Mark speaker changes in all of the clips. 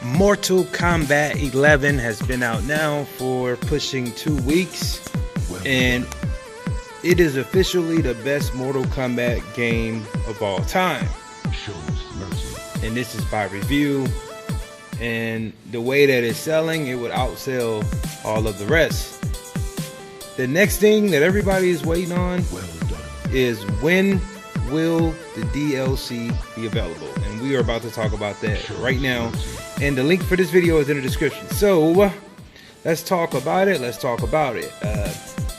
Speaker 1: Mortal Kombat 11 has been out now for pushing 2 weeks, and it is officially the best Mortal Kombat game of all time. And this is by review, and the way that it's selling, it would outsell all of the rest. The next thing that everybody is waiting on is when will the DLC be available, and we are about to talk about that right now, and the link for this video is in the description. So let's talk about it.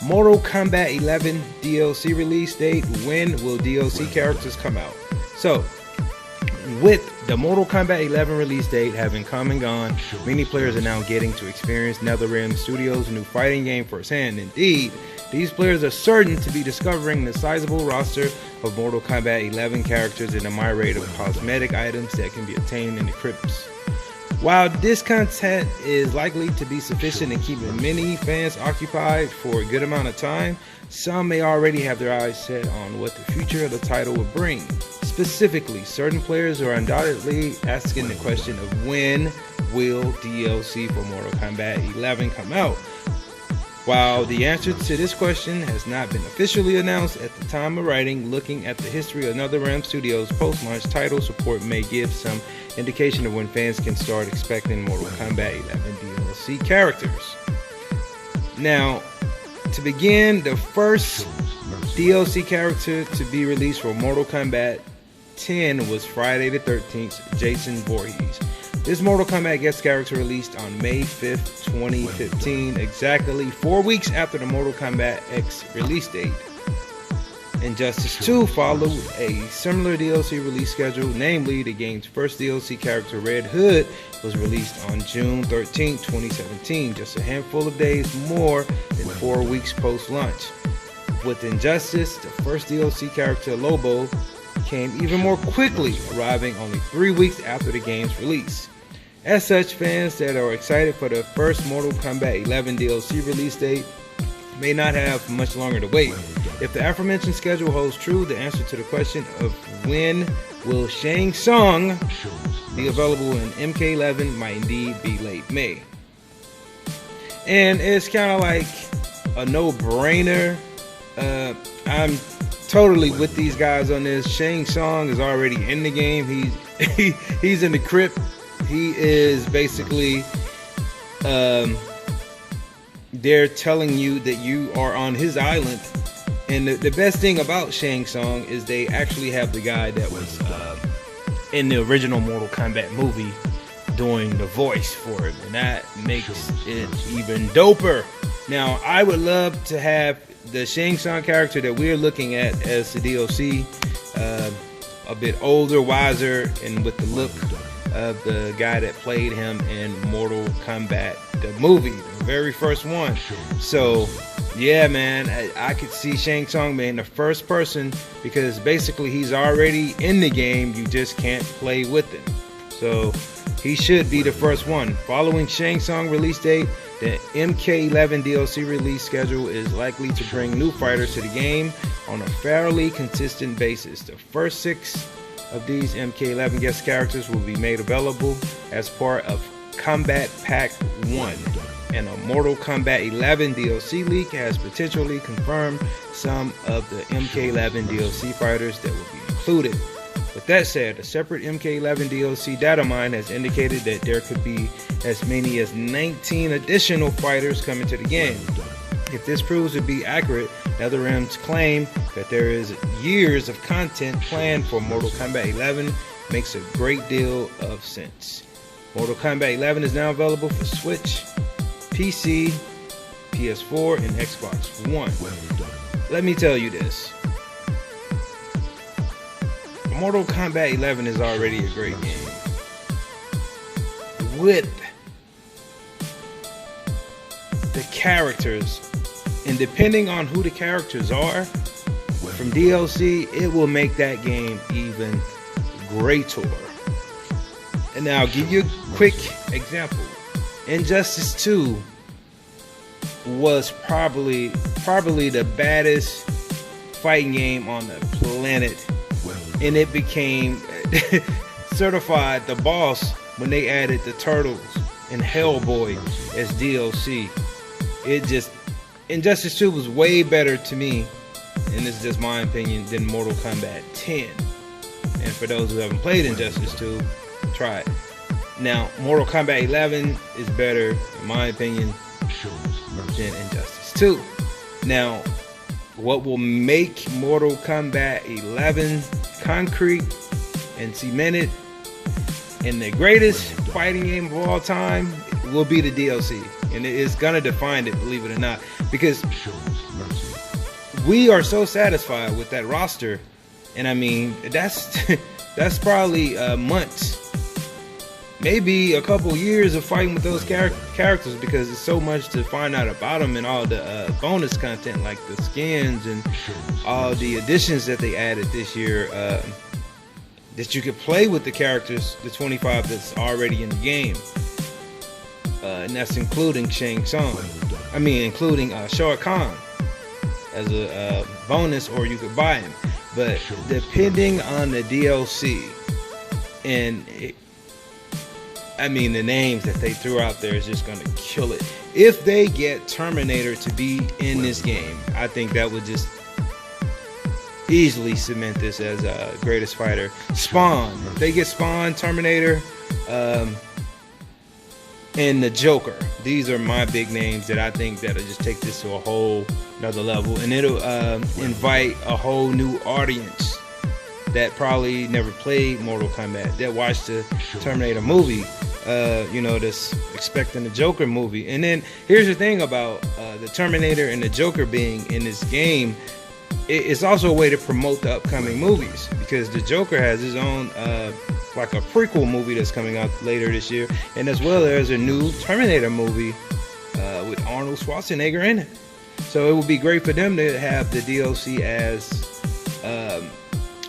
Speaker 1: Mortal Kombat 11 DLC release date. When will DLC characters come out? So with the Mortal Kombat 11 release date having come and gone, many players are now getting to experience NetherRealm Studios' new fighting game firsthand. Indeed, these players are certain to be discovering the sizable roster of Mortal Kombat 11 characters and a myriad of cosmetic items that can be obtained in the crypts. While this content is likely to be sufficient in keeping many fans occupied for a good amount of time, some may already have their eyes set on what the future of the title will bring. Specifically, certain players are undoubtedly asking the question of when will DLC for Mortal Kombat 11 come out. While the answer to this question has not been officially announced at the time of writing, looking at the history of NetherRealm Studios' post-launch title support may give some indication of when fans can start expecting Mortal Kombat 11 DLC characters. Now, to begin, the first DLC character to be released for Mortal Kombat 10 was Friday the 13th, Jason Voorhees. This Mortal Kombat guest character released on May 5th, 2015, exactly 4 weeks after the Mortal Kombat X release date. Injustice 2 followed a similar DLC release schedule, namely the game's first DLC character, Red Hood, was released on June 13, 2017, just a handful of days more than 4 weeks post-launch. With Injustice, the first DLC character, Lobo, came even more quickly, arriving only 3 weeks after the game's release. As such, fans that are excited for the first Mortal Kombat 11 DLC release date may not have much longer to wait. If the aforementioned schedule holds true, the answer to the question of when will Shang Tsung be available in MK11 might indeed be late May. And it's kind of like a no-brainer. I'm totally with these guys on this. Shang Tsung is already in the game. He's in the crypt. He is basically they're telling you that you are on his island. And the best thing about Shang Tsung is they actually have the guy that was in the original Mortal Kombat movie doing the voice for him, and that makes it even doper. Now, I would love to have the Shang Tsung character that we're looking at as the DLC, a bit older, wiser, and with the look of the guy that played him in Mortal Kombat, the movie, the very first one. So yeah, man, I could see Shang Tsung being the first person, because basically he's already in the game, you just can't play with him. So he should be the first one. Following Shang Tsung release date, the MK11 DLC release schedule is likely to bring new fighters to the game on a fairly consistent basis. The first 6 of these MK11 guest characters will be made available as part of Kombat Pack 1, and a Mortal Kombat 11 DLC leak has potentially confirmed some of the MK11 DLC fighters that will be included. With that said, a separate MK11 DLC data mine has indicated that there could be as many as 19 additional fighters coming to the game. If this proves to be accurate, NetherRealm's claim that there is years of content planned for Mortal Kombat 11 makes a great deal of sense. Mortal Kombat 11 is now available for Switch, PC, PS4, and Xbox One. Let me tell you this. Mortal Kombat 11 is already a great game. With the characters, and depending on who the characters are from DLC, it will make that game even greater. And now I'll give you a quick example. Injustice 2 was probably the baddest fighting game on the planet, and it became certified the boss when they added the Turtles and Hellboy as DLC. It just, Injustice 2 was way better to me, and this is just my opinion, than Mortal Kombat 10. And for those who haven't played Injustice 2, try it. Now, Mortal Kombat 11 is better, in my opinion, than Injustice 2. Now, what will make Mortal Kombat 11 concrete and cemented and the greatest fighting game of all time will be the DLC. And it is gonna define it, believe it or not, because we are so satisfied with that roster. And I mean, that's that's probably months, maybe a couple years of fighting with those characters, because there's so much to find out about them, and all the bonus content like the skins and all the additions that they added this year, that you could play with the characters, the 25 that's already in the game, and that's including Shang Tsung. I mean, including Shao Kahn as a bonus, or you could buy him. But depending on the DLC, and I mean, the names that they threw out there is just gonna kill it. If they get Terminator to be in this game, I think that would just easily cement this as a greatest fighter. Spawn, if they get Spawn, Terminator, and the Joker, these are my big names that I think that'll just take this to a whole another level, and it'll invite a whole new audience that probably never played Mortal Kombat, that watched the Terminator movie, you know, that's expecting the Joker movie. And then here's the thing about the Terminator and the Joker being in this game, it's also a way to promote the upcoming movies, because the Joker has his own like a prequel movie that's coming out later this year, and as well as a new Terminator movie with Arnold Schwarzenegger in it. So it would be great for them to have the DLC as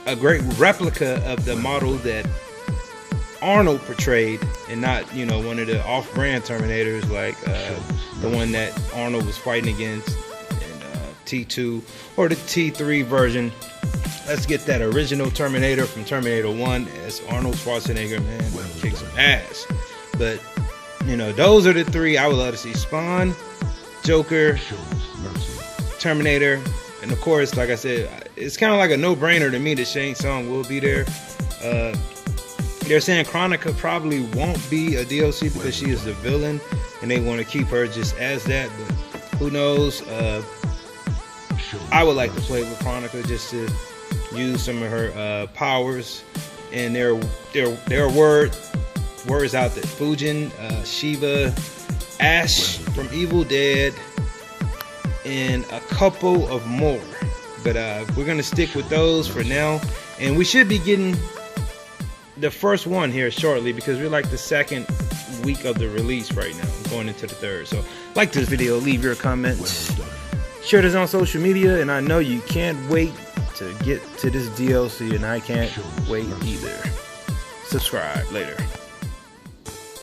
Speaker 1: a great replica of the model that Arnold portrayed, and not, you know, one of the off-brand Terminators like the one that Arnold was fighting against in T2 or the T3 version. Let's get that original Terminator from Terminator 1 as Arnold Schwarzenegger, man, kick some ass. But, you know, those are the three I would love to see: Spawn, Joker, Terminator, and of course, like I said, it's kind of like a no-brainer to me that Shang Tsung will be there. They're saying Chronica probably won't be a DLC because she is the villain, and they want to keep her just as that, but who knows. I would like to play with Chronica just to use some of her powers, and there are words out there: Fujin, Shiva, Ash from Evil Dead, and a couple of more. But we're gonna stick with those for now, and we should be getting the first one here shortly, because we're like the second week of the release right now, going into the third. So like this video, leave your comments, share this on social media, and I know you can't wait to get to this DLC, and I can't wait either. Subscribe later.